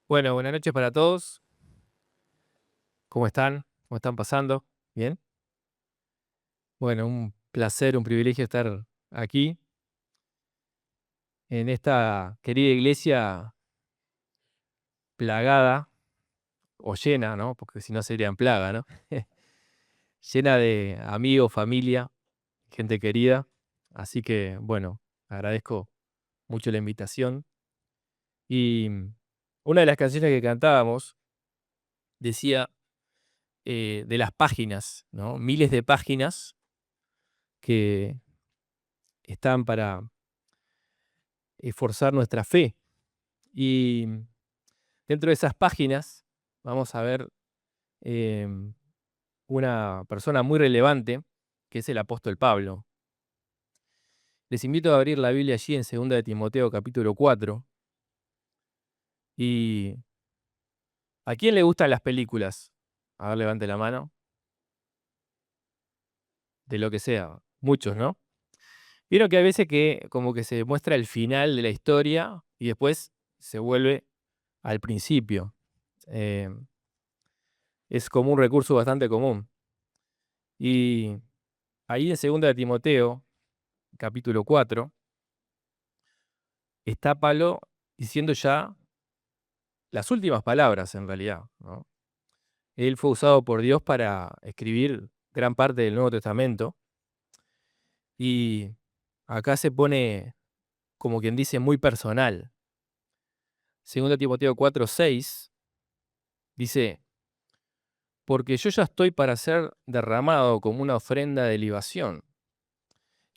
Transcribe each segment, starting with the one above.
Bueno, buenas noches para todos. ¿Cómo están? ¿Cómo están pasando? ¿Bien? Bueno, un placer, un privilegio estar aquí en esta querida iglesia plagada o llena, ¿no? Porque si no serían plaga, ¿no? Llena de amigos, familia, gente querida. Así que, bueno, agradezco mucho la invitación. Y una de las canciones que cantábamos decía de las páginas, ¿no? Miles de páginas que están para esforzar nuestra fe. Y dentro de esas páginas vamos a ver em, una persona muy relevante, que es el apóstol Pablo. Les invito a abrir la Biblia allí en 2 de Timoteo capítulo 4. ¿Y a quién le gustan las películas? A ver, levante la mano. De lo que sea. Muchos, ¿no? Vieron que hay veces que como que se muestra el final de la historia y después se vuelve al principio. Em, es como un recurso bastante común. Y ahí en 2 de Timoteo, capítulo 4, está Pablo diciendo ya las últimas palabras en realidad, ¿no? Él fue usado por Dios para escribir gran parte del Nuevo Testamento y acá se pone, como quien dice, muy personal. 2 Timoteo 4:6 dice, porque yo ya estoy para ser derramado como una ofrenda de libación,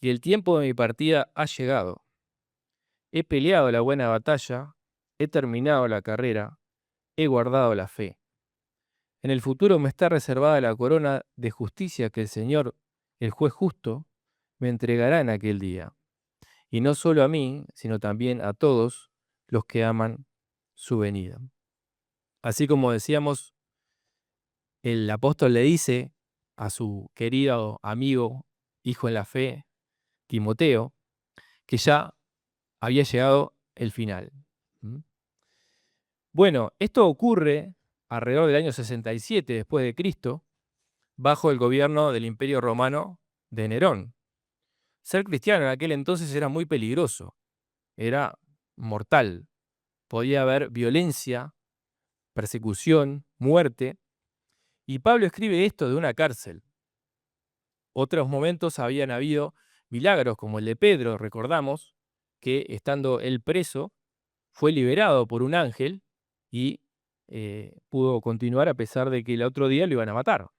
y el tiempo de mi partida ha llegado. He peleado la buena batalla, he terminado la carrera, he guardado la fe. En el futuro me está reservada la corona de justicia que el Señor, el juez justo, me entregará en aquel día. Y no solo a mí, sino también a todos los que aman su venida. Así como decíamos, el apóstol le dice a su querido amigo, hijo en la fe, Timoteo, que ya había llegado el final. ¿Mm? Bueno, esto ocurre alrededor del año 67 después de Cristo, bajo el gobierno del Imperio Romano de Nerón. Ser cristiano en aquel entonces era muy peligroso, era mortal. Podía haber violencia, persecución, muerte. Y Pablo escribe esto de una cárcel. Otros momentos habían habido milagros, como el de Pedro, recordamos, que estando él preso, fue liberado por un ángel y pudo continuar a pesar de que el otro día lo iban a matar.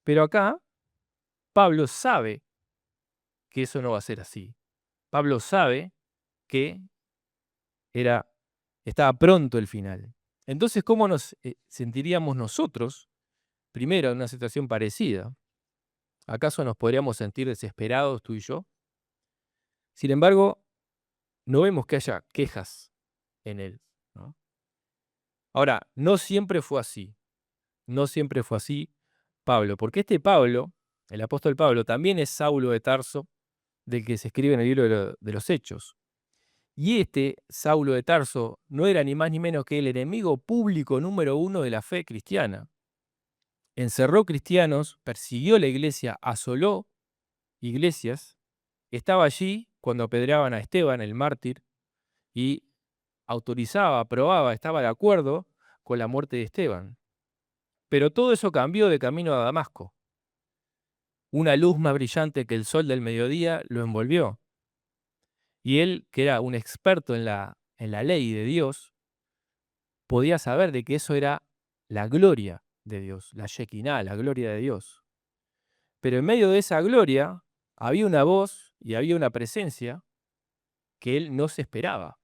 Pero acá Pablo sabe que eso no va a ser así. Pablo sabe que era, estaba pronto el final. Entonces, ¿cómo nos sentiríamos nosotros, primero, en una situación parecida? ¿Acaso nos podríamos sentir desesperados tú y yo? Sin embargo, no vemos que haya quejas en él, ¿no? Ahora, no siempre fue así. No siempre fue así Pablo, porque este Pablo, el apóstol Pablo, también es Saulo de Tarso, del que se escribe en el libro de los Hechos. Y este Saulo de Tarso no era ni más ni menos que el enemigo público número uno de la fe cristiana. Encerró cristianos, persiguió la iglesia, asoló iglesias, estaba allí cuando apedreaban a Esteban, el mártir, y autorizaba, aprobaba, estaba de acuerdo con la muerte de Esteban. Pero todo eso cambió de camino a Damasco. Una luz más brillante que el sol del mediodía lo envolvió. Y él, que era un experto en la ley de Dios, podía saber de que eso era la gloria de Dios, la Shekinah, la gloria de Dios. Pero en medio de esa gloria había una voz y había una presencia que él no se esperaba.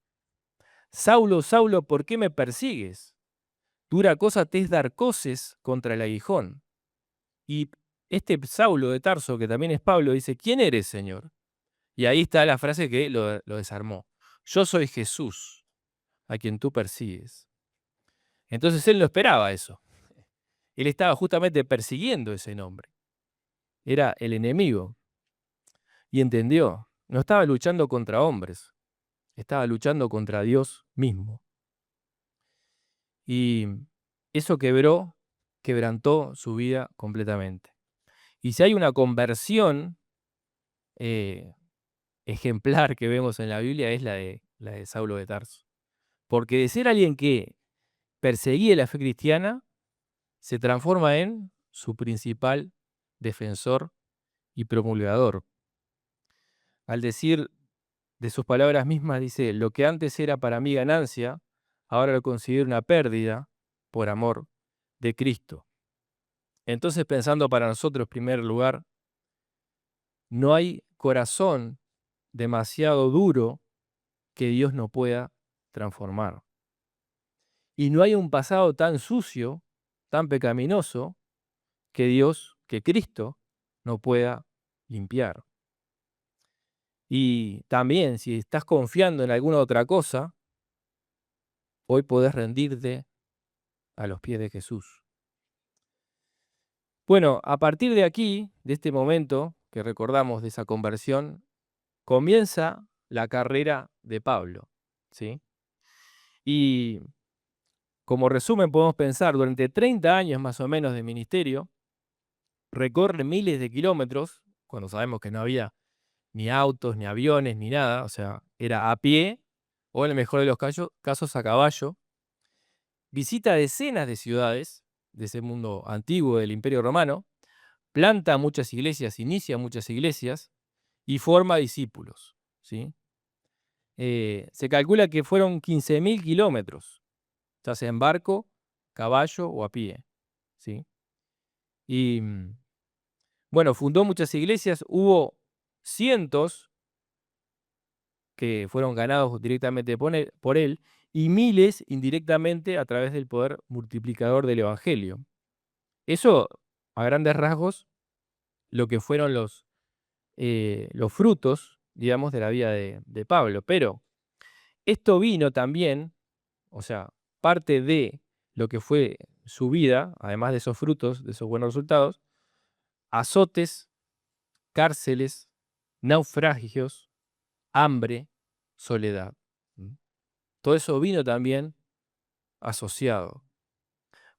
Saulo, Saulo, ¿por qué me persigues? Dura cosa te es dar coces contra el aguijón. Y este Saulo de Tarso, que también es Pablo, dice, ¿quién eres, Señor? Y ahí está la frase que lo desarmó. Yo soy Jesús, a quien tú persigues. Entonces él no esperaba eso. Él estaba justamente persiguiendo ese nombre. Era el enemigo. Y entendió, no estaba luchando contra hombres, estaba luchando contra Dios mismo. Y eso quebrantó su vida completamente. Y si hay una conversión eh, ejemplar que vemos en la Biblia es la de Saulo de Tarso. Porque de ser alguien que perseguía la fe cristiana, se transforma en su principal defensor y promulgador. Al decir de sus palabras mismas, dice, lo que antes era para mí ganancia, ahora lo considero una pérdida por amor de Cristo. Entonces, pensando para nosotros, en primer lugar, no hay corazón demasiado duro que Dios no pueda transformar. Y no hay un pasado tan sucio, tan pecaminoso, que Cristo no pueda limpiar. Y también, si estás confiando en alguna otra cosa, hoy podés rendirte a los pies de Jesús. Bueno, a partir de aquí, de este momento que recordamos de esa conversión, comienza la carrera de Pablo, ¿sí? Y como resumen podemos pensar, durante 30 años más o menos de ministerio, recorre miles de kilómetros, cuando sabemos que no había ni autos, ni aviones, ni nada, o sea, era a pie, o en el mejor de los casos a caballo. Visita decenas de ciudades de ese mundo antiguo del Imperio Romano, planta muchas iglesias, inicia muchas iglesias y forma discípulos, ¿sí? Se calcula que fueron 15.000 kilómetros, ya sea en barco, caballo o a pie, ¿sí? Y bueno, fundó muchas iglesias, hubo cientos que fueron ganados directamente por él y miles indirectamente a través del poder multiplicador del Evangelio. Eso, a grandes rasgos, lo que fueron los frutos, digamos, de la vida de Pablo. Pero esto vino también, o sea, parte de lo que fue su vida, además de esos frutos, de esos buenos resultados, azotes, cárceles, naufragios, hambre, soledad. ¿Mm? Todo eso vino también asociado.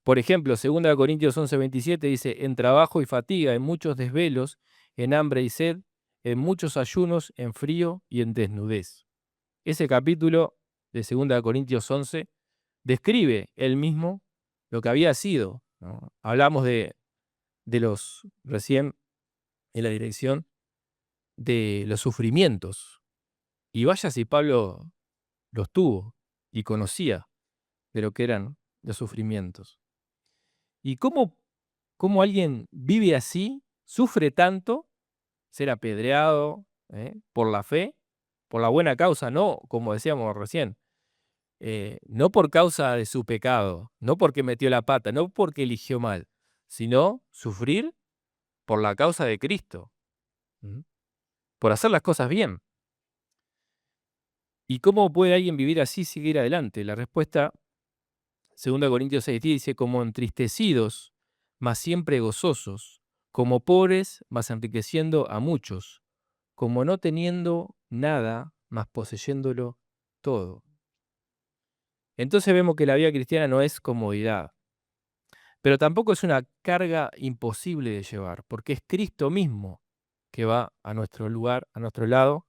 Por ejemplo, 2 Corintios 11:27 dice, en trabajo y fatiga, en muchos desvelos, en hambre y sed, en muchos ayunos, en frío y en desnudez. Ese capítulo de 2 Corintios 11 describe él mismo lo que había sido, ¿no? Hablamos recién en la dirección de los sufrimientos. Y vaya si Pablo los tuvo y conocía de lo que eran los sufrimientos. ¿Y cómo alguien vive así, sufre tanto, ser apedreado por la fe, por la buena causa, no, como decíamos recién, no por causa de su pecado, no porque metió la pata, no porque eligió mal, sino sufrir por la causa de Cristo, ¿m? Por hacer las cosas bien? ¿Y cómo puede alguien vivir así y seguir adelante? La respuesta, 2 Corintios 6 dice, como entristecidos, mas siempre gozosos, como pobres, mas enriqueciendo a muchos, como no teniendo nada, mas poseyéndolo todo. Entonces vemos que la vida cristiana no es comodidad, pero tampoco es una carga imposible de llevar, porque es Cristo mismo que va a nuestro lugar, a nuestro lado,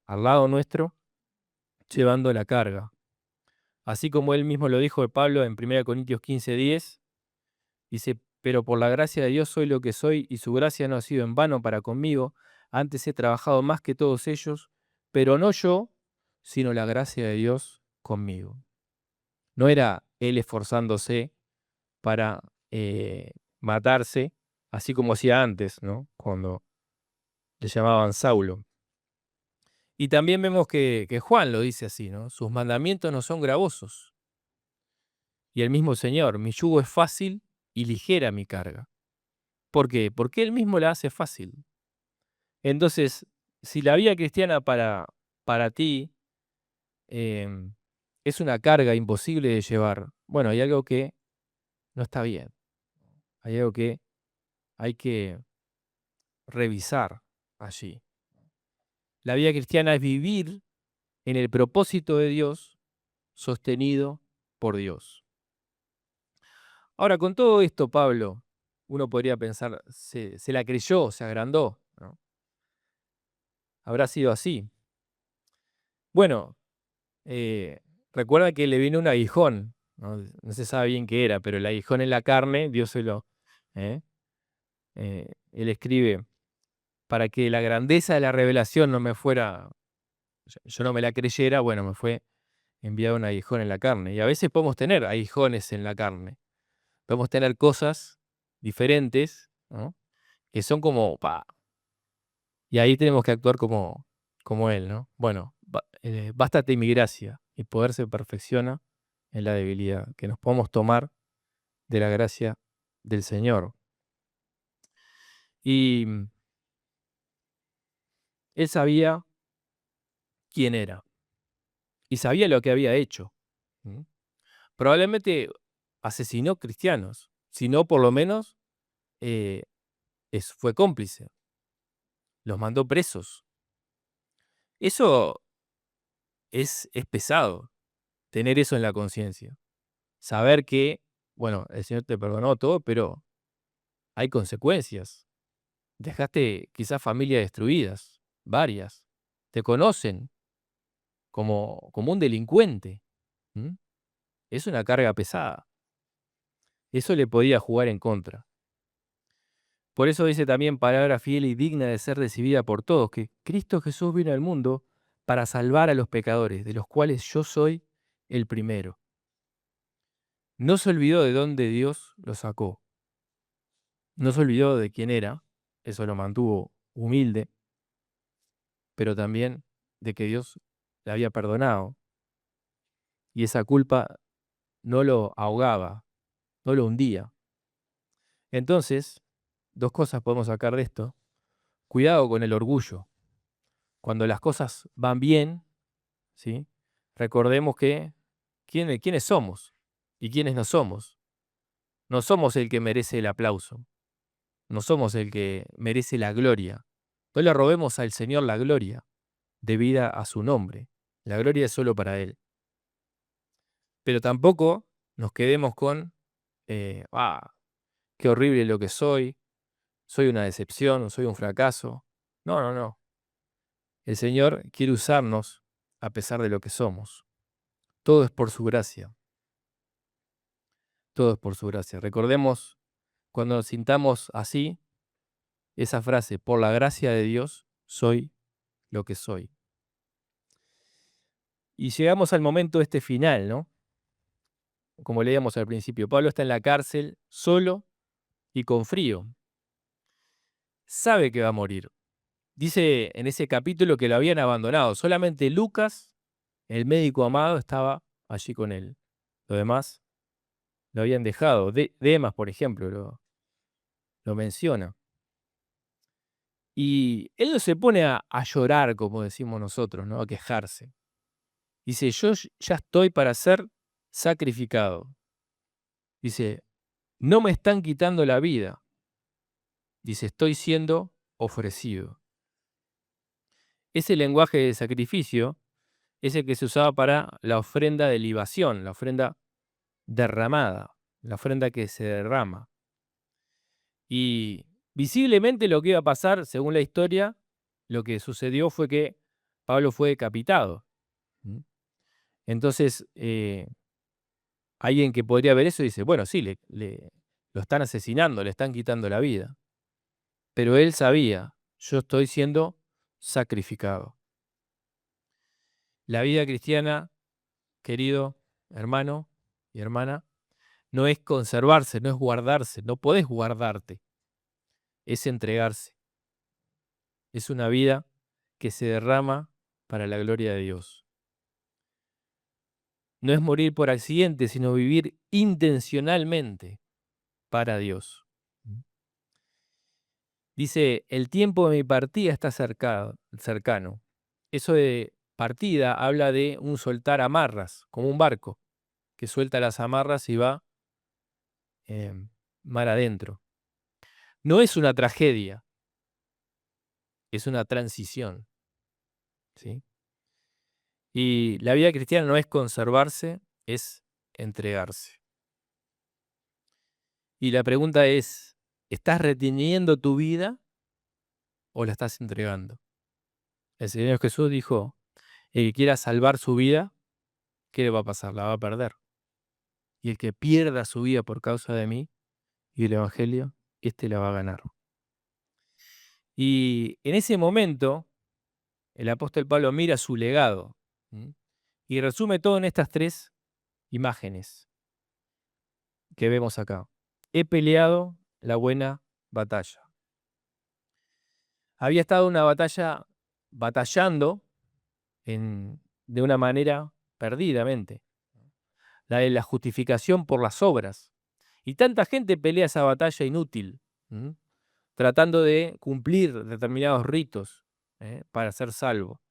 al lado nuestro, llevando la carga. Así como él mismo lo dijo de Pablo en 1 Corintios 15:10, dice, pero por la gracia de Dios soy lo que soy y su gracia no ha sido en vano para conmigo. Antes he trabajado más que todos ellos, pero no yo, sino la gracia de Dios conmigo. No era él esforzándose para matarse, así como hacía antes, ¿no? Cuando le llamaban Saulo. Y también vemos que Juan lo dice así, ¿no? Sus mandamientos no son gravosos. Y el mismo Señor, mi yugo es fácil y ligera mi carga. ¿Por qué? Porque él mismo la hace fácil. Entonces, si la vida cristiana para ti em, es una carga imposible de llevar, bueno, hay algo que no está bien. Hay algo que hay que revisar allí. La vida cristiana es vivir en el propósito de Dios sostenido por Dios. Ahora, con todo esto, Pablo, uno podría pensar, ¿se la creyó, se agrandó, ¿no? ¿Habrá sido así? Bueno, eh, recuerda que le vino un aguijón, ¿no? No se sabe bien qué era, pero el aguijón en la carne, Dios se lo... ¿eh? Él escribe, para que la grandeza de la revelación no me fuera, yo no me la creyera, bueno, me fue enviado un aguijón en la carne. Y a veces podemos tener aguijones en la carne. Podemos tener cosas diferentes, ¿no? Que son como, pa, y ahí tenemos que actuar como Él, ¿no? Bueno, bástate mi gracia, y poder se perfecciona en la debilidad, que nos podamos tomar de la gracia del Señor. Y Él sabía quién era y sabía lo que había hecho. ¿Mm? Probablemente asesinó cristianos, si no por lo menos eh, fue cómplice, los mandó presos. Eso es pesado, tener eso en la conciencia. Saber que, bueno, el Señor te perdonó todo, pero hay consecuencias. Dejaste quizás familias destruidas, varias. Te conocen como un delincuente. ¿Mm? Es una carga pesada. Eso le podía jugar en contra. Por eso dice también palabra fiel y digna de ser recibida por todos, que Cristo Jesús vino al mundo para salvar a los pecadores, de los cuales yo soy el primero. No se olvidó de dónde Dios lo sacó. No se olvidó de quién era. Eso lo mantuvo humilde, pero también de que Dios le había perdonado. Y esa culpa no lo ahogaba, no lo hundía. Entonces, dos cosas podemos sacar de esto. Cuidado con el orgullo. Cuando las cosas van bien, ¿sí? Recordemos que quiénes somos y quiénes no somos. No somos el que merece el aplauso. No somos el que merece la gloria. No le robemos al Señor la gloria debida a su nombre. La gloria es solo para Él. Pero tampoco nos quedemos con, qué horrible lo que soy una decepción, soy un fracaso. No, no, no. El Señor quiere usarnos a pesar de lo que somos. Todo es por su gracia. Todo es por su gracia. Recordemos cuando nos sintamos así, esa frase, por la gracia de Dios, soy lo que soy. Y llegamos al momento este final, ¿no? Como leíamos al principio, Pablo está en la cárcel solo y con frío. Sabe que va a morir. Dice en ese capítulo que lo habían abandonado. Solamente Lucas, el médico amado, estaba allí con él. Lo demás lo habían dejado. Demas, por ejemplo, lo menciona. Y él no se pone a llorar, como decimos nosotros, ¿no? A quejarse. Dice, yo ya estoy para ser sacrificado. Dice, no me están quitando la vida. Dice, estoy siendo ofrecido. Ese lenguaje de sacrificio es el que se usaba para la ofrenda de libación, la ofrenda derramada, la ofrenda que se derrama. Y visiblemente lo que iba a pasar, según la historia, lo que sucedió fue que Pablo fue decapitado. ¿Mm? Entonces, alguien que podría ver eso dice, bueno, sí, lo están asesinando, le están quitando la vida. Pero él sabía, yo estoy siendo sacrificado. La vida cristiana, querido hermano y hermana, no es conservarse, no es guardarse, no podés guardarte, es entregarse. Es una vida que se derrama para la gloria de Dios. No es morir por accidente, sino vivir intencionalmente para Dios. Dice, el tiempo de mi partida está cercano. Eso de partida habla de un soltar amarras, como un barco, que suelta las amarras y va mar adentro. No es una tragedia, es una transición. ¿Sí? Y la vida cristiana no es conservarse, es entregarse. Y la pregunta es, ¿estás reteniendo tu vida o la estás entregando? El Señor Jesús dijo, el que quiera salvar su vida, ¿qué le va a pasar? La va a perder. Y el que pierda su vida por causa de mí y el Evangelio, este la va a ganar. Y en ese momento, el apóstol Pablo mira su legado, ¿m? Y resume todo en estas 3 imágenes que vemos acá. He peleado la buena batalla. Había estado en una batalla batallando de una manera perdidamente, la de la justificación por las obras. Y tanta gente pelea esa batalla inútil, ¿m? Tratando de cumplir determinados ritos para ser salvo,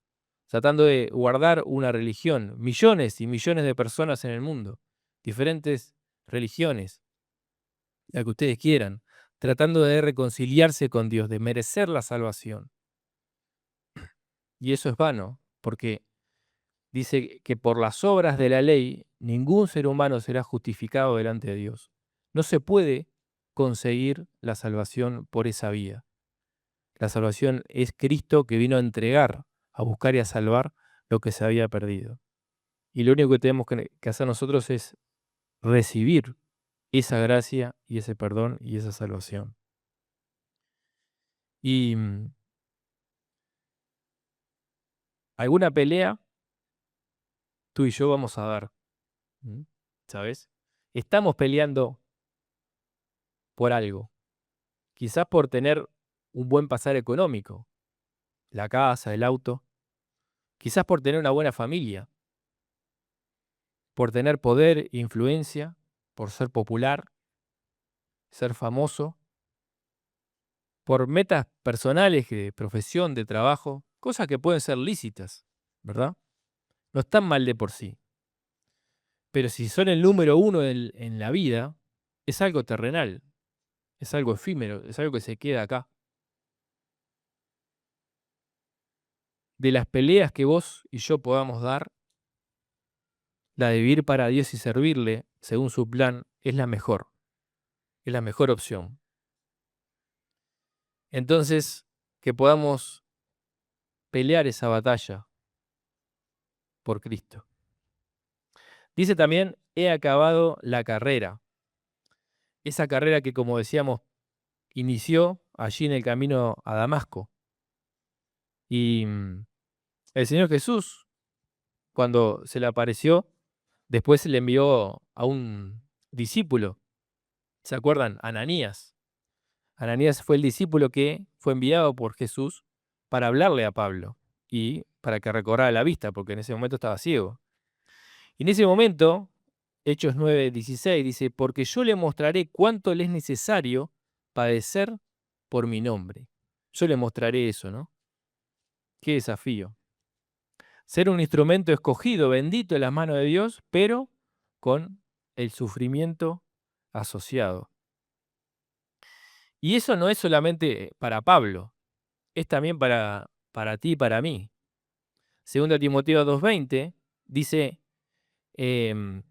tratando de guardar una religión. Millones y millones de personas en el mundo, diferentes religiones, la que ustedes quieran, tratando de reconciliarse con Dios, de merecer la salvación. Y eso es vano, porque dice que por las obras de la ley ningún ser humano será justificado delante de Dios. No se puede conseguir la salvación por esa vía. La salvación es Cristo que vino a entregar, a buscar y a salvar lo que se había perdido. Y lo único que tenemos que hacer nosotros es recibir esa gracia y ese perdón y esa salvación. Y alguna pelea tú y yo vamos a dar, ¿sabes? Estamos peleando por algo, quizás por tener un buen pasar económico, la casa, el auto, quizás por tener una buena familia, por tener poder, influencia, por ser popular, ser famoso, por metas personales de profesión, de trabajo, cosas que pueden ser lícitas, ¿verdad? No están mal de por sí. Pero si son el número uno en la vida, es algo terrenal, es algo efímero, es algo que se queda acá. De las peleas que vos y yo podamos dar, la de vivir para Dios y servirle según su plan es la mejor opción. Entonces, que podamos pelear esa batalla por Cristo. Dice también, he acabado la carrera. Esa carrera que, como decíamos, inició allí en el camino a Damasco. Y el Señor Jesús, cuando se le apareció, después se le envió a un discípulo. ¿Se acuerdan? Ananías. Ananías fue el discípulo que fue enviado por Jesús para hablarle a Pablo y para que recobrara la vista, porque en ese momento estaba ciego. Y en ese momento, Hechos 9:16 dice, porque yo le mostraré cuánto le es necesario padecer por mi nombre. Yo le mostraré eso, ¿no? Qué desafío. Ser un instrumento escogido, bendito en las manos de Dios, pero con el sufrimiento asociado. Y eso no es solamente para Pablo, es también para ti y para mí. 2 Timoteo 2:20 dice, en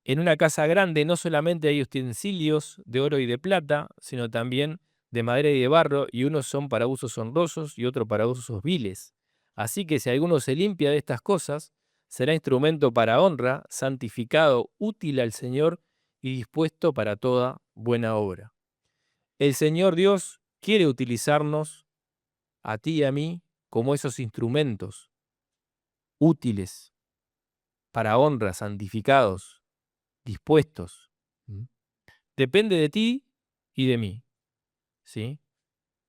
una casa grande no solamente hay utensilios de oro y de plata, sino también de madera y de barro, y unos son para usos honrosos y otros para usos viles. Así que si alguno se limpia de estas cosas, será instrumento para honra, santificado, útil al Señor y dispuesto para toda buena obra. El Señor Dios quiere utilizarnos a ti y a mí como esos instrumentos útiles para honra, santificados, dispuestos. ¿Mm? Depende de ti y de mí, ¿sí?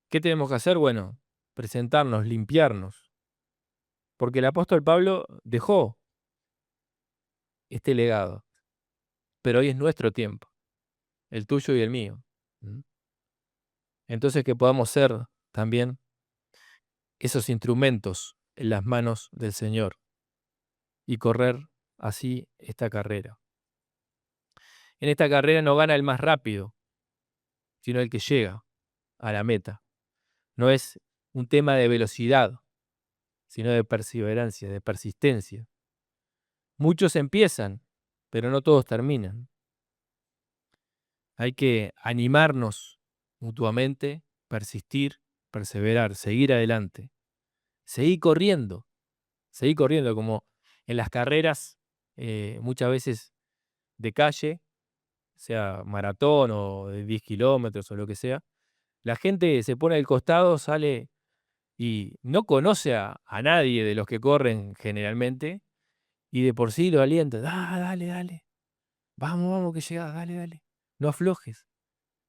¿Qué tenemos que hacer? Bueno, presentarnos, limpiarnos, porque el apóstol Pablo dejó este legado, pero hoy es nuestro tiempo, el tuyo y el mío. ¿Mm? Entonces que podamos ser también esos instrumentos en las manos del Señor y correr así esta carrera. En esta carrera no gana el más rápido, sino el que llega a la meta. No es un tema de velocidad, sino de perseverancia, de persistencia. Muchos empiezan, pero no todos terminan. Hay que animarnos mutuamente, persistir, perseverar, seguir adelante, seguir corriendo como en las carreras muchas veces de calle, sea maratón o de 10 kilómetros o lo que sea. La gente se pone al costado, sale y no conoce a nadie de los que corren generalmente y de por sí lo alienta. Ah, dale, dale. Vamos, vamos, que llegás, dale, dale. No aflojes.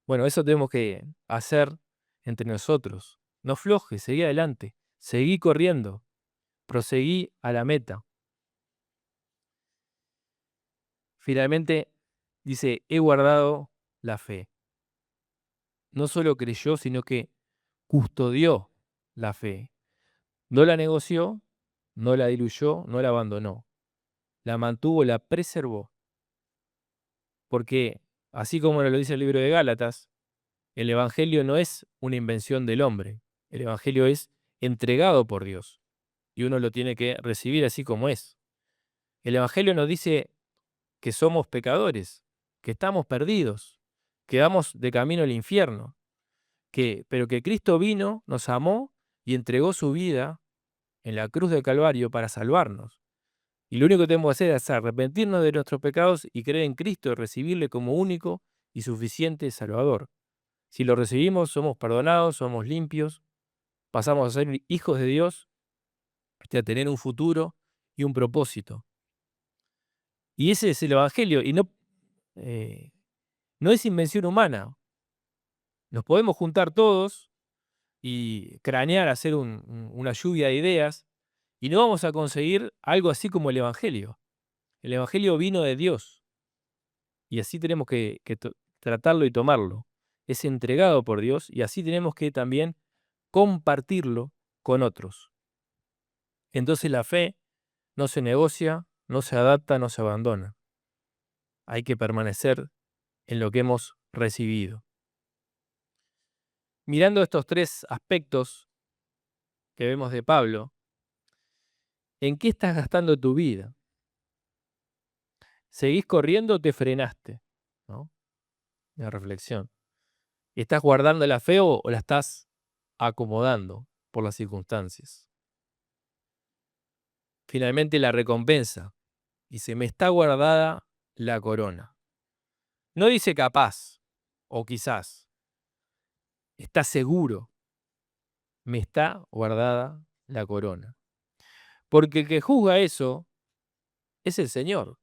Bueno, eso tenemos que hacer entre nosotros. No aflojes, seguí adelante. Seguí corriendo. Proseguí a la meta. Finalmente, dice, he guardado la fe. No solo creyó, sino que custodió la fe. No la negoció, no la diluyó, no la abandonó. La mantuvo, la preservó. Porque, así como nos lo dice el libro de Gálatas, el Evangelio no es una invención del hombre. El Evangelio es entregado por Dios. Y uno lo tiene que recibir así como es. El Evangelio nos dice que somos pecadores, que estamos perdidos, que vamos de camino al infierno, pero que Cristo vino, nos amó y entregó su vida en la cruz del Calvario para salvarnos. Y lo único que tenemos que hacer es arrepentirnos de nuestros pecados y creer en Cristo y recibirle como único y suficiente Salvador. Si lo recibimos, somos perdonados, somos limpios, pasamos a ser hijos de Dios, a tener un futuro y un propósito. Y ese es el Evangelio, y eh, no es invención humana. Nos podemos juntar todos y cranear, hacer una lluvia de ideas, y no vamos a conseguir algo así como el Evangelio. El Evangelio vino de Dios, y así tenemos que tratarlo y tomarlo. Es entregado por Dios, y así tenemos que también compartirlo con otros. Entonces la fe no se negocia, no se adapta, no se abandona. Hay que permanecer en lo que hemos recibido. Mirando estos tres aspectos que vemos de Pablo, ¿en qué estás gastando tu vida? ¿Seguís corriendo o te frenaste? ¿No? Una reflexión. ¿Estás guardando la fe o la estás acomodando por las circunstancias? Finalmente la recompensa. Dice, me está guardada la corona. No dice capaz o quizás. Está seguro. Me está guardada la corona. Porque el que juzga eso es el Señor.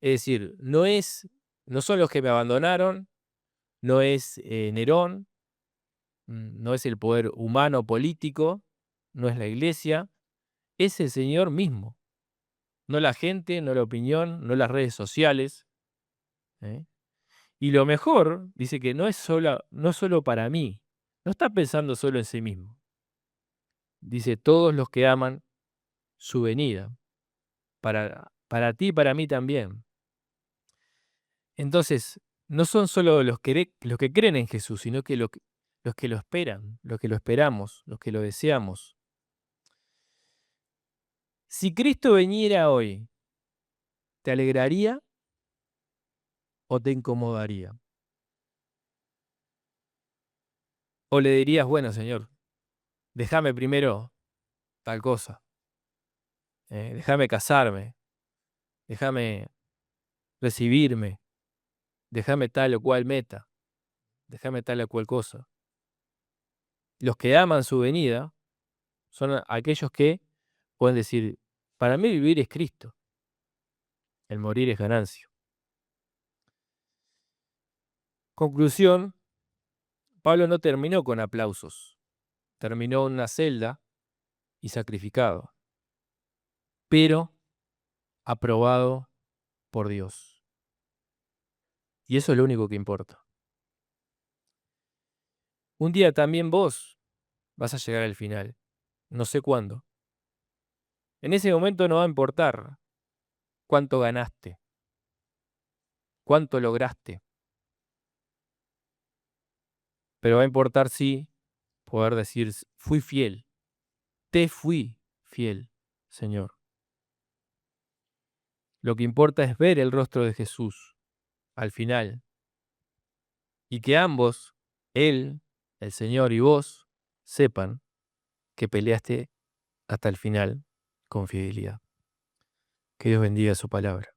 Es decir, no son los que me abandonaron, no es Nerón, no es el poder humano político, no es la iglesia, es el Señor mismo. No la gente, no la opinión, no las redes sociales. ¿Eh? Y lo mejor, dice que no es solo para mí, no está pensando solo en sí mismo. Dice, todos los que aman su venida, para ti y para mí también. Entonces, no son solo los que creen en Jesús, sino que los que lo esperan, los que lo esperamos, los que lo deseamos. Si Cristo viniera hoy, ¿te alegraría o te incomodaría? ¿O le dirías, bueno, Señor, déjame primero tal cosa, déjame casarme, déjame recibirme, déjame tal o cual meta, déjame tal o cual cosa? Los que aman su venida son aquellos que pueden decir, para mí vivir es Cristo, el morir es ganancia. Conclusión, Pablo no terminó con aplausos, terminó en una celda y sacrificado, pero aprobado por Dios. Y eso es lo único que importa. Un día también vos vas a llegar al final, no sé cuándo. En ese momento no va a importar cuánto ganaste, cuánto lograste, pero va a importar sí poder decir, fui fiel, te fui fiel, Señor. Lo que importa es ver el rostro de Jesús al final y que ambos, Él, el Señor y vos, sepan que peleaste hasta el final con fidelidad. Que Dios bendiga su palabra.